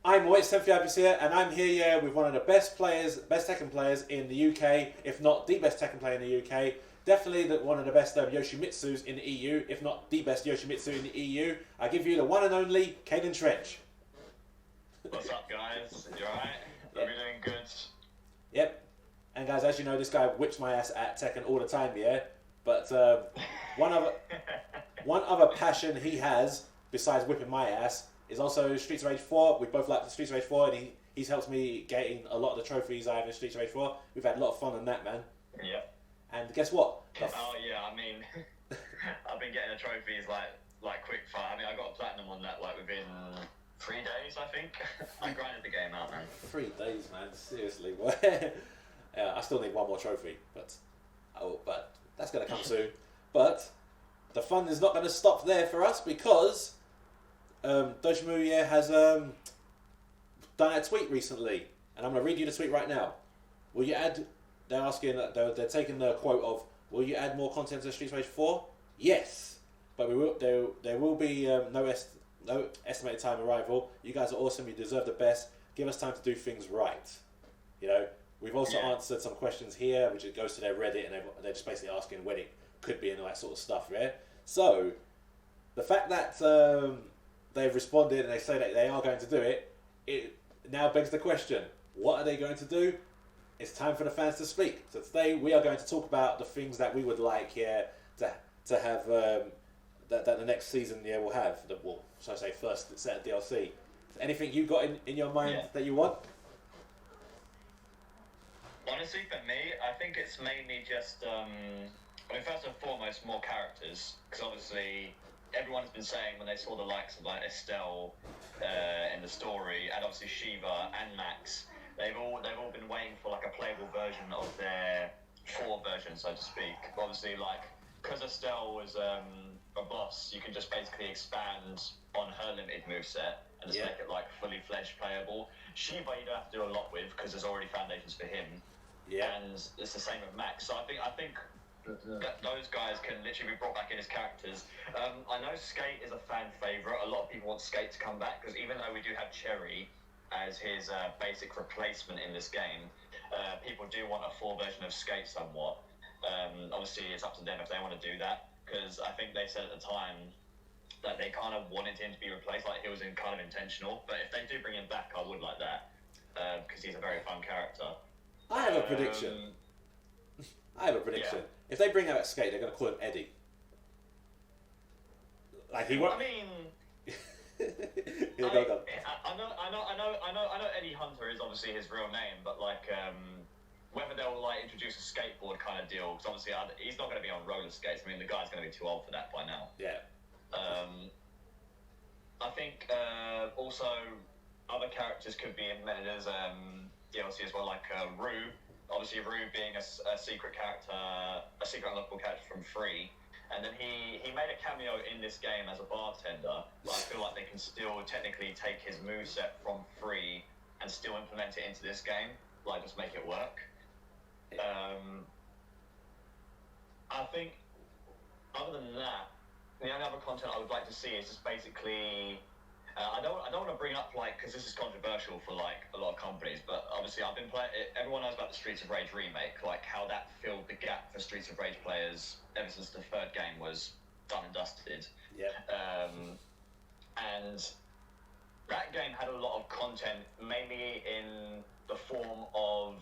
I'm Moit, 10th Fabulous here, and I'm here with one of the best Tekken players in the UK, if not the best Tekken player in the UK. Definitely one of the best Yoshimitsus in the EU, if not the best Yoshimitsu in the EU. I give you the one and only Kaneandtrench. What's up, guys? You alright? Hope you're doing good. Yep. And guys, as you know, this guy whips my ass at Tekken all the time, yeah? But one other passion he has, besides whipping my ass, is also Streets of Rage 4. We both like Streets of Rage 4, and he's helped me getting a lot of the trophies I have in Streets of Rage 4. We've had a lot of fun on that, man. Yeah. And guess what? Oh yeah, I mean, I've been getting the trophies like quick fire. I mean, I got a platinum on that within 3 days, I think. I grinded the game out, man. 3 days, man. Seriously. I still need one more trophy, but that's gonna come soon. But the fun is not gonna stop there for us because Dotemu has done a tweet recently, and I'm gonna read you the tweet right now. Will you add? They're asking. They're taking the quote of, "Will you add more content to Streets of Rage 4?" Yes, but we will. There will be no estimated time arrival. You guys are awesome. You deserve the best. Give us time to do things right. You know. We've also answered some questions here, which it goes to their Reddit, and they're just basically asking when it could be and all that sort of stuff. Yeah. So the fact that they've responded and they say that they are going to do it, it now begs the question: what are they going to do? It's time for the fans to speak. So today we are going to talk about the things that we would like here to have that the next season will have. Shall I say first set of DLC. So anything you got in your mind that you want? Honestly, for me, I think it's mainly just, I mean, first and foremost, more characters. Because obviously, everyone has been saying when they saw the likes of like Estelle in the story, and obviously Shiva and Max, they've all been waiting for like a playable version of their 4 version, so to speak. Obviously, like, because Estelle was a boss, you can just basically expand on her limited moveset and just make it like fully fledged playable. Shiva you don't have to do a lot with because there's already foundations for him. Yeah. And it's the same with Max. So I think that those guys can literally be brought back in as characters. I know Skate is a fan favourite. A lot of people want Skate to come back because even though we do have Cherry as his basic replacement in this game, people do want a full version of Skate somewhat. Obviously, it's up to them if they want to do that because I think they said at the time that they kind of wanted him to be replaced, like he was kind of intentional. But if they do bring him back, I would like that because he's a very fun character. I have a prediction. Yeah. If they bring out Skate, they're going to call him Eddie. Like he won't. I mean, I know Eddie Hunter is obviously his real name, but like whether they'll like introduce a skateboard kind of deal, because obviously he's not going to be on roller skates. I mean, the guy's going to be too old for that by now. Yeah. I think also other characters could be implemented as DLC as well, like Rue. Obviously, Rue being a secret character, a secret unlockable character from Free, and then he made a cameo in this game as a bartender. But I feel like they can still technically take his moveset from Free and still implement it into this game, like just make it work. I think other than that, the only other content I would like to see is just basically. I don't want to bring up because this is controversial for like a lot of companies, but obviously I've been playing. Everyone knows about the Streets of Rage remake, like how that filled the gap for Streets of Rage players ever since the 3rd game was done and dusted. Yeah. And that game had a lot of content, mainly in the form of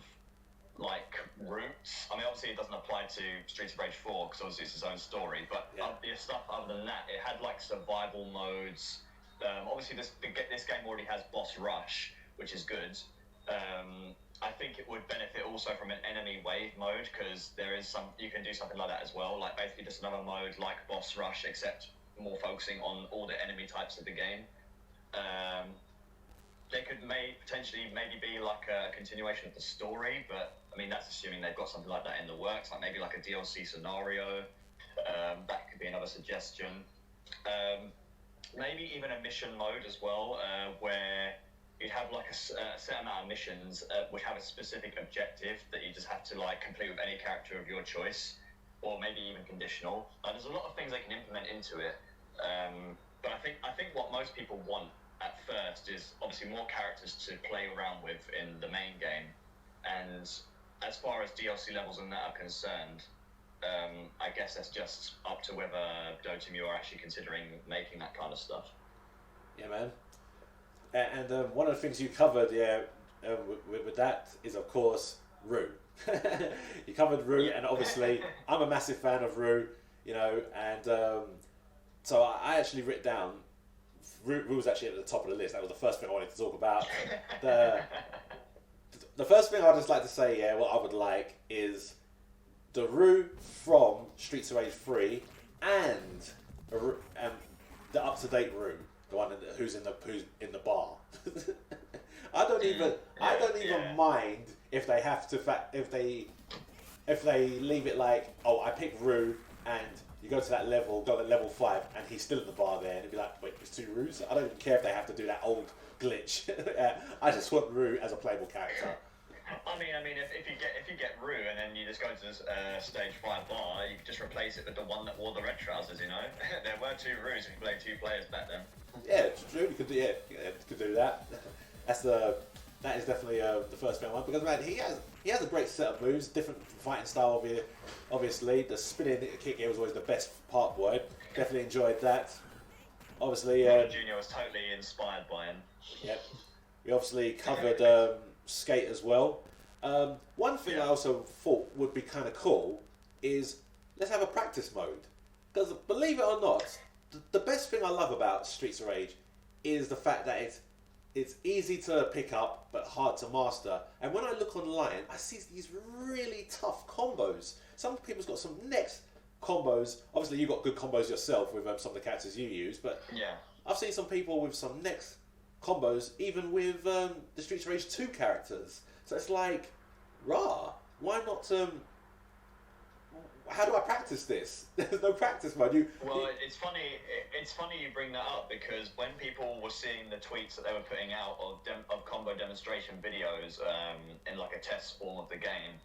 like routes. I mean, obviously it doesn't apply to Streets of Rage 4 because obviously it's its own story, but the stuff other than that, it had like survival modes. Obviously, this game already has boss rush, which is good. I think it would benefit also from an enemy wave mode because you can do something like that as well. Like basically just another mode like boss rush, except more focusing on all the enemy types of the game. They could potentially be like a continuation of the story, but I mean that's assuming they've got something like that in the works, like maybe like a DLC scenario. That could be another suggestion. Maybe even a mission mode as well, where you'd have like a set amount of missions which have a specific objective that you just have to like complete with any character of your choice, or maybe even conditional. There's a lot of things they can implement into it, but I think what most people want at first is obviously more characters to play around with in the main game, and as far as DLC levels and that are concerned, I guess that's just up to whether Dotemu are actually considering making that kind of stuff. Yeah, man. And one of the things you covered, with that is of course Rue. You covered Rue, Yeah. and obviously I'm a massive fan of Rue, and so I actually wrote down Rue was actually at the top of the list. That was the first thing I wanted to talk about. The first thing I'd just like to say, what I would like is the Rue from Streets of Rage 3 and the up-to-date Rue, the one who's in the bar. I don't even mind if they have to if they leave it like, oh, I pick Rue and you go to that level, go to level 5 and he's still in the bar there, and it'd be like, wait, there's 2 Rues? I don't even care if they have to do that old glitch. I just want Rue as a playable character. I mean, if you get Rue and then you just go to stage 5 bar, you just replace it with the one that wore the red trousers. There were 2 Rues if you played 2 players back then. Yeah, it's true. You could do that. That is definitely the first thing I want, because man, he has a great set of moves, different fighting style. Obviously, the spinning kick was always the best part. Boy, definitely enjoyed that. Obviously, Junior was totally inspired by him. Yep. We obviously covered skate as well. One thing I also thought would be kind of cool is let's have a practice mode, because believe it or not, the best thing I love about Streets of Rage is the fact that it's easy to pick up but hard to master. And when I look online, I see these really tough combos. Some people's got some next combos. Obviously, you've got good combos yourself with some of the characters you use, but Yeah. I've seen some people with some next combos, even with the Streets of Rage 2 characters. So it's like, rah, why not? How do I practice this? There's no practice mode. It's funny. It's funny you bring that up, because when people were seeing the tweets that they were putting out of combo demonstration videos in like a test form of the game,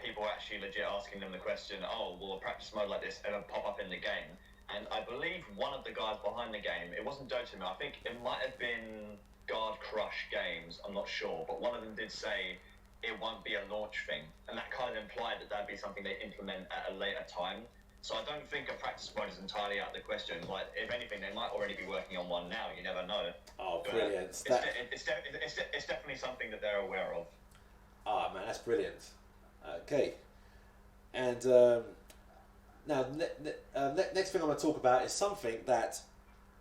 people were actually legit asking them the question, "Oh, will a practice mode like this ever pop up in the game?" And I believe one of the guys behind the game, it wasn't Dotemu, I think it might have been Guard Crush Games, I'm not sure, but one of them did say it won't be a launch thing, and that kind of implied that that'd be something they implement at a later time. So I don't think a practice mode is entirely out of the question. Like, if anything, they might already be working on one now. You never know. Oh, brilliant! It's definitely something that they're aware of. Ah, man, that's brilliant. Okay, and now next thing I'm going to talk about is something that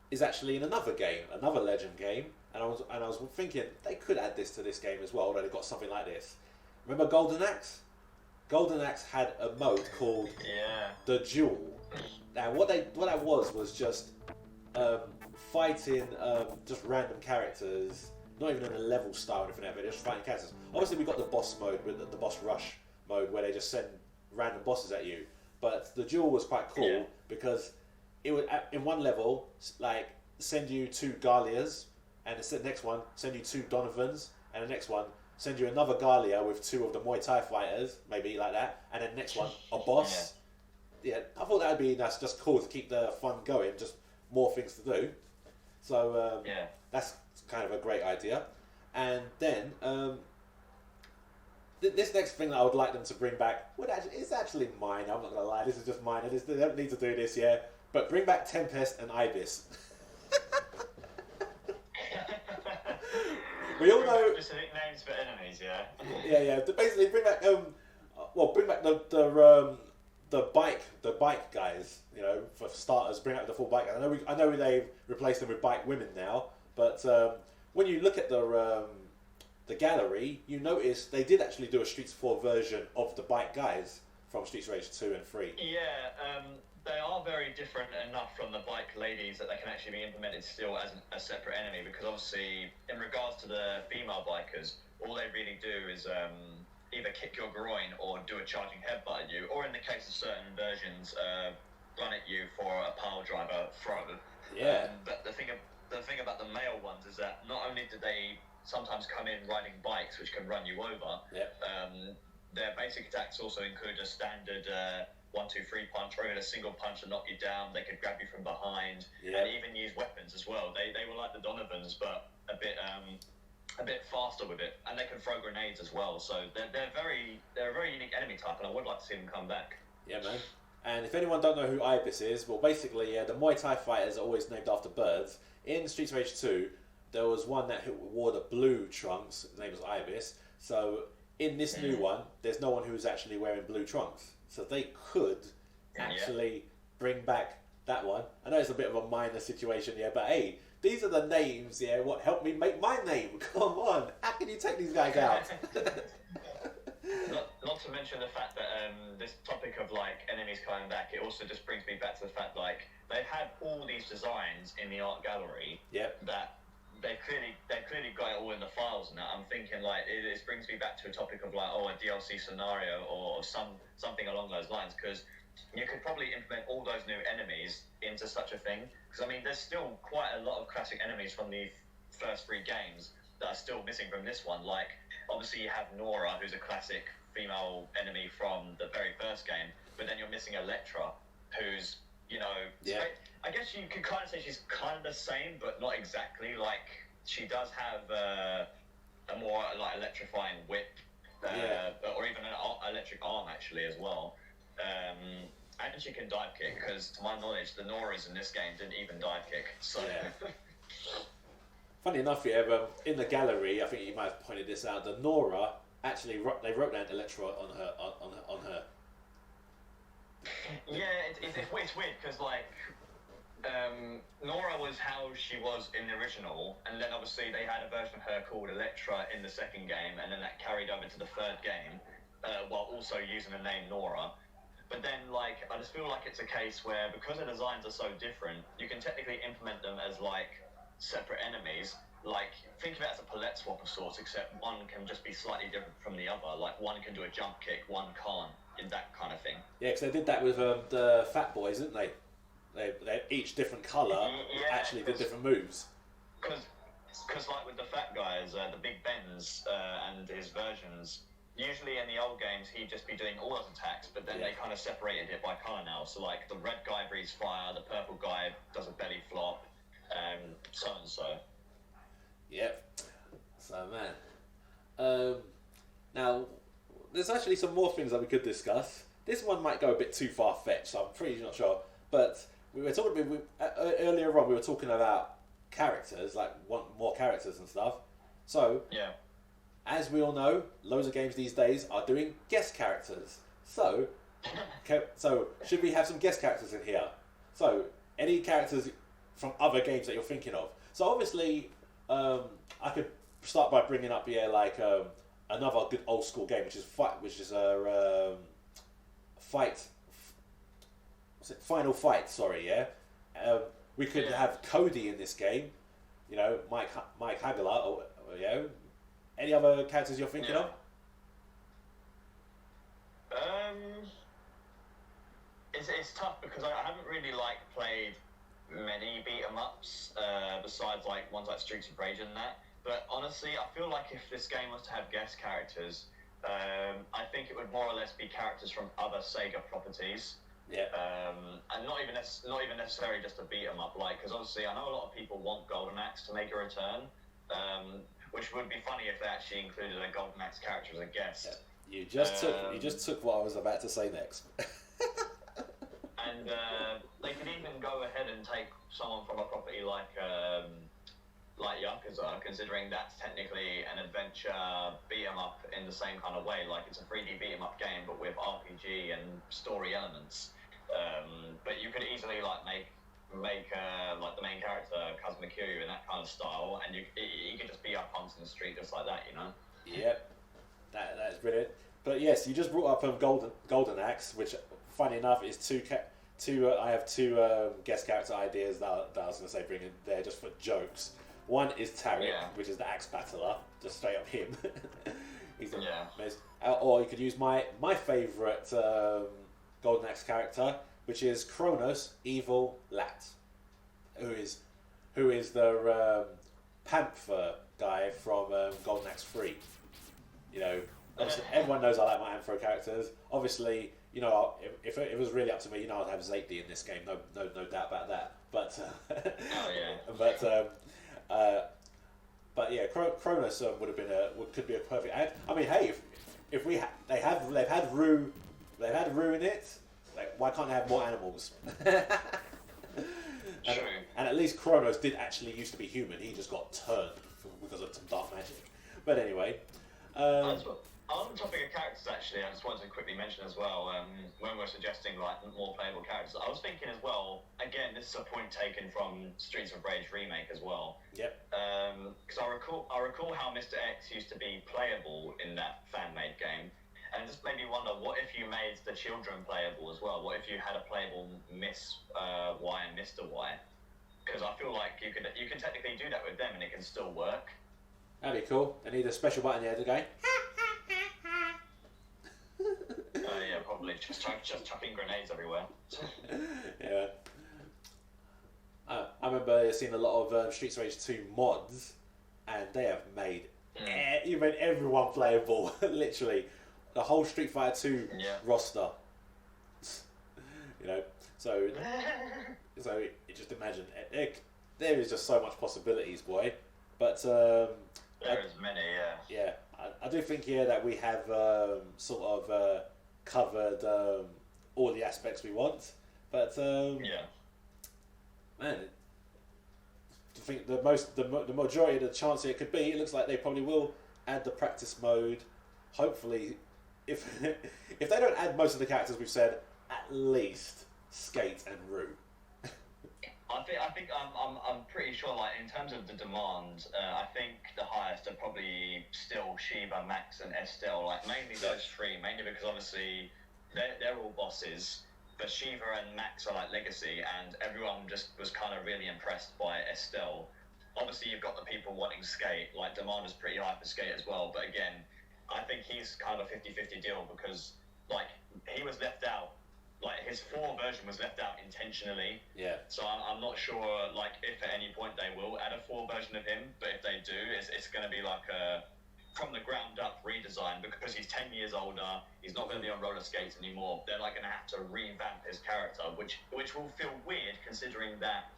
is actually in another game, another Legend game. And I was thinking they could add this to this game as well, although they got something like this. Remember Golden Axe? Golden Axe had a mode called the Duel. Now what that was just fighting just random characters, not even in a level style or anything like that, just fighting characters. Obviously we got the boss mode with the boss rush mode where they just send random bosses at you. But the Duel was quite cool because it would in one level like send you 2 Garlias, and the next one send you 2 Donovans, and the next one send you another Galia with 2 of the Muay Thai fighters, maybe like that, and then next one a boss. Yeah, I thought that would be nice, just cool to keep the fun going, just more things to do. So that's kind of a great idea. And then this next thing that I would like them to bring back it's actually minor. I'm not gonna lie, this is just minor. They don't need to do this, but bring back Tempest and Ibis. We all know specific names for enemies, Yeah. Basically, bring back the bike guys. For starters, bring out the full bike guys. I know they've replaced them with bike women now, but when you look at the gallery, you notice they did actually do a Streets 4 version of the bike guys from Streets Rage 2 and 3. They are very different enough from the bike ladies that they can actually be implemented still as a separate enemy, because obviously in regards to the female bikers, all they really do is either kick your groin or do a charging headbutt at you, or in the case of certain versions, run at you for a pile driver throw. But the thing about the male ones is that not only do they sometimes come in riding bikes which can run you over, their basic attacks also include a standard 1-2-3 punch, or even a single punch to knock you down. They could grab you from behind, Yeah. and even use weapons as well. They were like the Donovans, but a bit faster with it, and they can throw grenades as well. So they're a very unique enemy type, and I would like to see them come back. Yeah, man. And if anyone don't know who Ibis is, well, basically, the Muay Thai fighters are always named after birds. In Streets of Rage 2, there was one that wore the blue trunks. His name was Ibis. So in this new one, there's no one who's actually wearing blue trunks. So they could actually bring back that one. I know it's a bit of a minor situation, yeah, but hey, these are the names, yeah, what helped me make my name. Come on, how can you take these guys out? Not to mention the fact that this topic of like enemies coming back, it also just brings me back to the fact like they've had all these designs in the art gallery. Yep. That they've clearly got it all in the files now. I'm thinking like it brings me back to a topic of like a DLC scenario or something along those lines, because you could probably implement all those new enemies into such a thing. Because I mean, there's still quite a lot of classic enemies from the first 3 games that are still missing from this one. Like obviously you have Nora, who's a classic female enemy from the very first game, but then you're missing Electra, who's I guess you could kind of say she's kind of the same, but not exactly. Like she does have a more like electrifying whip, or even an electric arm actually as well. And she can dive kick, because to my knowledge, the Noras in this game didn't even dive kick. So. Yeah. Funny enough, in the gallery, I think you might have pointed this out. The Nora actually they wrote down Electra on her. Yeah, it's weird because like Nora was how she was in the original, and then obviously they had a version of her called Electra in the second game, and then that carried over to the third game, while also using the name Nora. But then, like, I just feel like it's a case where, because the designs are so different, you can technically implement them as, like, separate enemies. Like, think of it as a palette swap of sorts, except one can just be slightly different from the other. Like, one can do a jump kick, one can't, in that kind of thing. Yeah, because they did that with the Fat Boys, didn't they? They each different colour actually did different moves. Because like, with the Fat guys, the Big Ben's and his versions, usually in the old games, he'd just be doing all those attacks, but then they kind of separated it by colour now. So, like, the red guy breathes fire, the purple guy does a belly flop, so and so. Yep. So, man. Now, there's actually some more things that we could discuss. This one might go a bit too far-fetched, so I'm pretty not sure. But we were talking earlier on, we were talking about characters, like want more characters and stuff. So, as we all know, loads of games these days are doing guest characters. So should we have some guest characters in here? So, any characters from other games that you're thinking of? So, obviously, I could start by bringing up another good old school game, which is Final Fight. Sorry, yeah. We could have Cody in this game. You know, Mike Hagler, or any other characters you're thinking of? It's tough because I haven't really played many beat 'em ups besides ones like Streets of Rage and that. But honestly, I feel like if this game was to have guest characters, I think it would more or less be characters from other Sega properties. Yeah. And not even necessarily just a beat 'em up, because obviously I know a lot of people want Golden Axe to make a return, which would be funny if they actually included a Golden Axe character as a guest. Yeah. You just took what I was about to say next. And they could even go ahead and take someone from a property like Yakuza, considering that's technically an adventure beat 'em up in the same kind of way. Like, it's a 3D beat 'em up game, but with RPG and story elements. But you could easily make the main character Kazuma Kiryu in that kind of style, and you could just be up onto the street just like that, you know. Yep, that's brilliant. But yes, you just brought up Golden Axe, which, funny enough, is I have two guest character ideas that I was going to say bring in there just for jokes. One is Tarek, which is the axe battler, just straight up him. He's or you could use my favourite Golden Axe character, which is Kronos Evil Lat, who is the Panther guy from Golden Axe 3. You know, everyone knows I like my Ampho characters. Obviously, you know, if it was really up to me, you know, I'd have Zaytli in this game. No doubt about that. But Oh yeah. but yeah, Kronos would have been could be a perfect ad. I mean, hey, if they've had Rue in it, like why can't they have more animals? True. And at least Kronos did actually used to be human. He just got turned because of some dark magic. But anyway, on the topic of characters, actually, I just wanted to quickly mention as well, when we're suggesting like more playable characters, I was thinking as well. Again, this is a point taken from Streets of Rage remake as well. Yep. Because I recall how Mr. X used to be playable in that fan-made game, and it just made me wonder, what if you made the children playable as well? What if you had a playable Miss Y and Mr. Y? Because I feel like you can technically do that with them, and it can still work. That'd be cool. I need a special button there to go. Yeah, probably just chucking grenades everywhere. Yeah. I remember seeing a lot of Streets of Rage 2 mods, and they have made even everyone playable. Literally, the whole Street Fighter 2 roster. You know, so you just imagine there is just so much possibilities, boy. But there is many, yeah. I do think that we have sort of covered all the aspects we want, but man, I think the majority of the chance it could be, it looks like they probably will add the practice mode. Hopefully, if they don't add most of the characters we've said, at least Skate and Rue. I think I'm pretty sure, like, in terms of the demand, I think the highest are probably still Shiva, Max, and Estelle. Like, mainly those three, mainly because obviously they're all bosses. But Shiva and Max are like legacy, and everyone just was kind of really impressed by Estelle. Obviously, you've got the people wanting Skate. Like, demand is pretty high for Skate as well. But again, I think he's kind of a 50-50 deal because, like, he was left out. Like, his 4 version was left out intentionally. Yeah. So I'm not sure, like, if at any point they will add a 4 version of him. But if they do, it's going to be like a from the ground up redesign, because he's 10 years older. He's not going to be on roller skates anymore. They're like going to have to revamp his character, which will feel weird considering that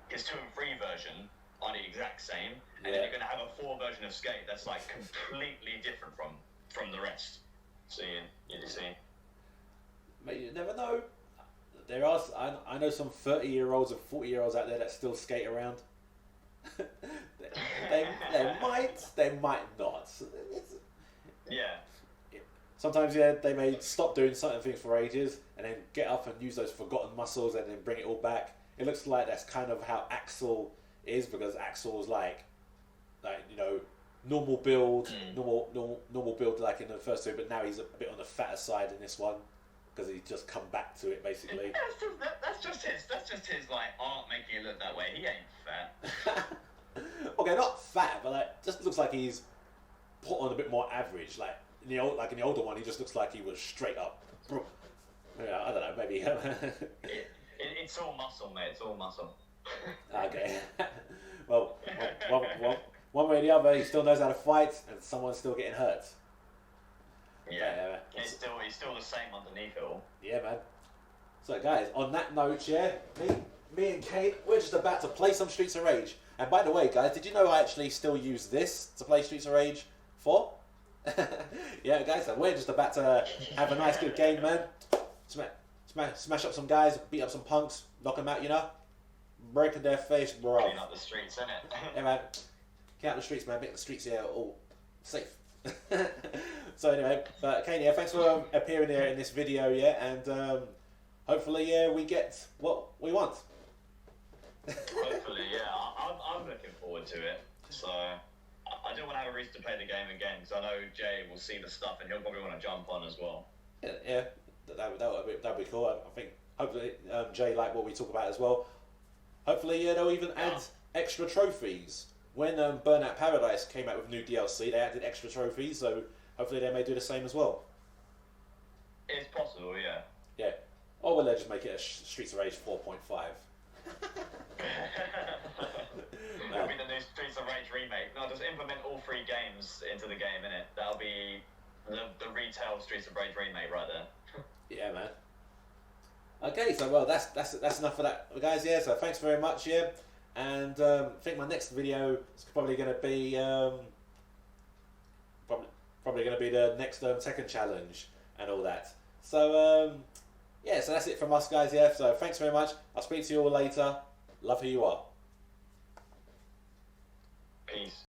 his 2 and 3 version are the exact same, and then you're going to have a 4 version of Skate that's like completely different from the rest. So you see. Mate, you never know. There are. I know some 30-year-olds and 40-year-olds out there that still skate around. they might not. Sometimes they may stop doing certain things for ages and then get up and use those forgotten muscles and then bring it all back. It looks like that's kind of how Axel is, because Axel's like you know, normal build, normal build like in the first 2, but now he's a bit on the fatter side in this one, because he's just come back to it basically. That's just his like art making it look that way. He ain't fat. Okay, not fat, but like just looks like he's put on a bit more average. Like in the older one, he just looks like he was straight up. Yeah, I don't know, maybe. It's all muscle, mate. It's all muscle. Okay. Well, one way or the other, he still knows how to fight, and someone's still getting hurt. Yeah. He's still the same underneath it all. Yeah, man. So, guys, on that note, me and Kate, we're just about to play some Streets of Rage. And by the way, guys, did you know I actually still use this to play Streets of Rage 4? Yeah, guys, so we're just about to have a nice, good game, man. Smash up some guys, beat up some punks, knock them out, you know? Breaking their face, bro. Clean up the streets, innit? Yeah, man. Get out the streets, man. Make the streets here all safe. So anyway, but Kane, thanks for appearing here in this video, and hopefully, we get what we want. Hopefully, I'm looking forward to it. So I do want to have a reason to play the game again, because I know Jay will see the stuff and he'll probably want to jump on as well. Yeah, that'd be cool. I think hopefully Jay liked what we talk about as well. Hopefully, they'll even add extra trophies. When Burnout Paradise came out with new DLC, they added extra trophies, so hopefully they may do the same as well. It's possible, yeah. Yeah. Or will they just make it a Streets of Rage 4.5? It'll be the new Streets of Rage remake. No, just implement all 3 games into the game, innit? That'll be the retail Streets of Rage remake right there. Yeah, man. Okay, so well, that's enough for that, guys. Yeah, so thanks very much. Yeah, and I think my next video is probably going to be probably going to be the next Tekken challenge and all that. So yeah, so that's it from us, guys. Yeah, so thanks very much. I'll speak to you all later. Love who you are. Peace.